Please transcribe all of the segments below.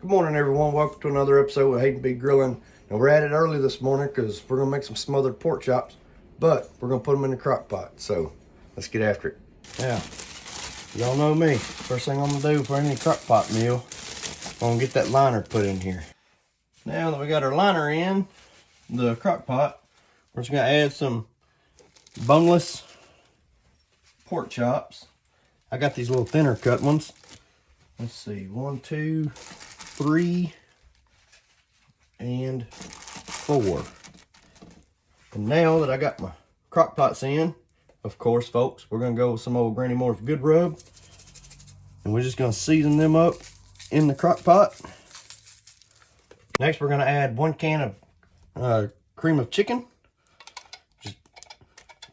Good morning, everyone. Welcome to another episode of Hayden B Grilling. And we're at it early this morning because we're going to make some smothered pork chops, but we're going to put them in the crock pot. So let's get after it. Now, y'all know me. First thing I'm going to do for any crock pot meal, I'm going to get that liner put in here. Now that we got our liner in the crock pot, we're just going to add some boneless pork chops. I got these little thinner cut ones. Let's see, 1, 2, 3, and 4. And now that I got my crock pots in, of course, folks, we're gonna go with some old Granny Moore's Good Rub, and we're just gonna season them up in the crock pot. Next, we're gonna add 1 can of cream of chicken. Just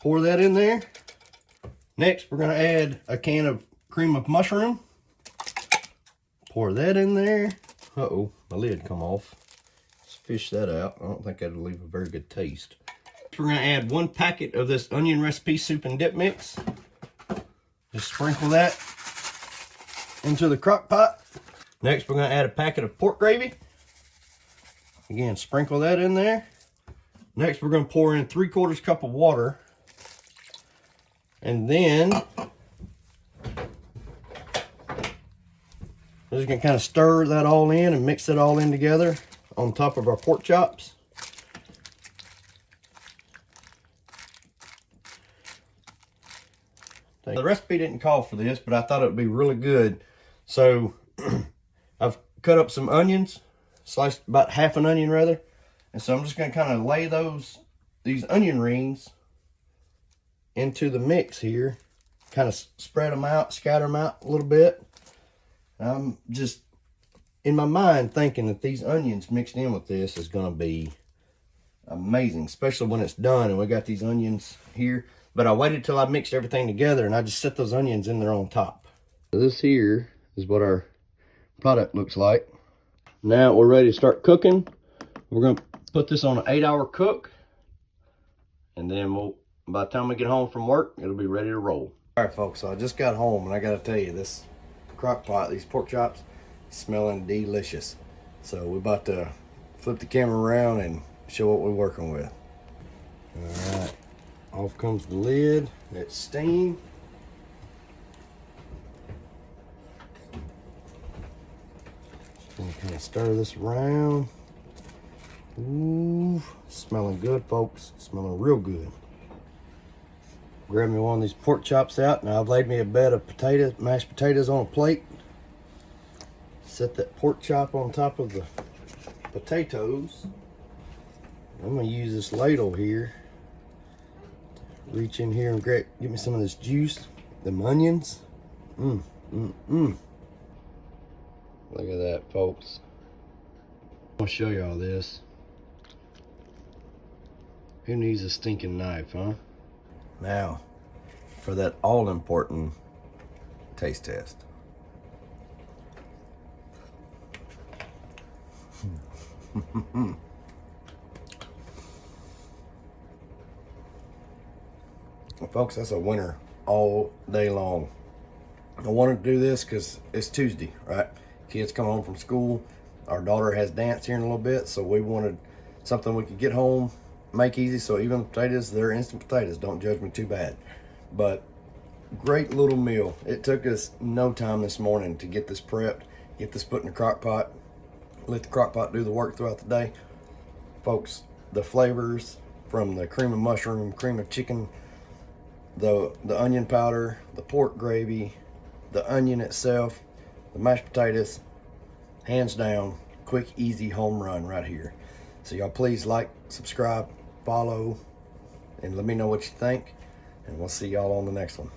pour that in there. Next, we're gonna add a can of cream of mushroom. Pour that in there. Uh-oh, my lid come off. Let's fish that out. I don't think that'll leave a very good taste. We're gonna add 1 packet of this onion recipe soup and dip mix. Just sprinkle that into the crock pot. Next, we're gonna add a packet of pork gravy. Again, sprinkle that in there. Next, we're gonna pour in 3/4 cup of water. And then we're just gonna kind of stir that all in and mix it all in together on top of our pork chops. The recipe didn't call for this, but I thought it would be really good. So I've cut up some onions, sliced about half an onion rather. And so I'm just gonna kind of lay these onion rings into the mix here. Kind of spread them out, scatter them out a little bit. I'm just in my mind thinking that these onions mixed in with this is going to be amazing, especially when it's done and we got these onions here. But I waited till I mixed everything together and I just set those onions in there on top. So this here is what our product looks like. Now we're ready to start cooking. We're going to put this on an 8-hour cook, and then by the time we get home from work, it'll be ready to roll. All right, folks, so I just got home and I got to tell you, this crock pot, these pork chops, smelling delicious. So we're about to flip the camera around and show what we're working with. All right, off comes the lid. It's steam. Just gonna kind of stir this around. Ooh, smelling good, folks. Smelling real good. Grab me one of these pork chops out. Now I've laid me a bed of potatoes, mashed potatoes on a plate. Set that pork chop on top of the potatoes. I'm gonna use this ladle here. Reach in here and get me some of this juice, them onions. Look at that, folks. I'll show y'all this. Who needs a stinking knife, huh? Now, for that all-important taste test. Well, folks, that's a winner all day long. I wanted to do this because it's Tuesday, right? Kids come home from school. Our daughter has dance here in a little bit, so we wanted something we could get home, make easy. So even the potatoes, they're instant potatoes. Don't judge me too bad. But great little meal. It took us no time this morning to get this prepped, get this put in the crock pot, let the crock pot do the work throughout the day. Folks, the flavors from the cream of mushroom, cream of chicken, the onion powder, the pork gravy, the onion itself, the mashed potatoes, hands down, quick, easy home run right here. So y'all please like, subscribe, follow, and let me know what you think. And we'll see y'all on the next one.